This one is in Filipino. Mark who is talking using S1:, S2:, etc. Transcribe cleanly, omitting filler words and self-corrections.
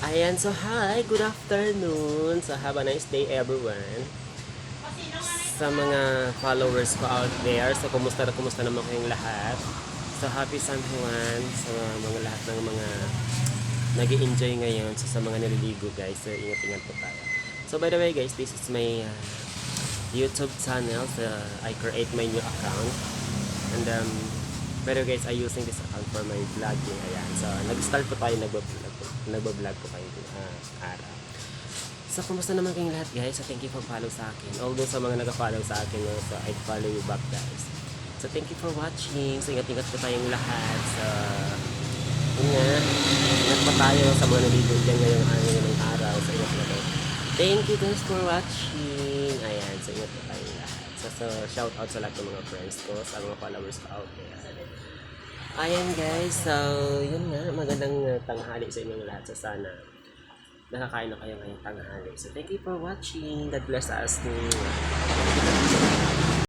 S1: Ayan, so hi, good afternoon. So have a nice day everyone. Sa mga followers ko out there, so kumusta naman kayong lahat? So happy San Juan sa mga lahat ng mga nag-enjoy ngayon. So sa mga naliligo guys, so ingat-ingat po tayo. So by the way guys, this is my YouTube channel. So I create my new account. And by the way guys, I using this account for my vlogging. Ayan. So nag-start po tayo nagbo-vlog po kayo araw. So, kumusta naman kayong lahat guys? So, thank you for follow sa akin. Although sa mga nag-follow sa akin, so I follow you back guys. So, thank you for watching. So, ingat-ingat po tayong lahat. So, yun nga. Ingat pa tayo sa mga naliligo dyan ngayong araw. So, ingat po tayo. Thank you guys for watching. Ayan. So, ingat po tayong lahat. So, shout out sa lahat ng mga friends ko, sa mga followers ko out there. Ayan guys. So, yun nga. Magandang tanghali sa inyong lahat. So, sana nakakain na kayo ngayong tanghali. So, thank you for watching. God bless us.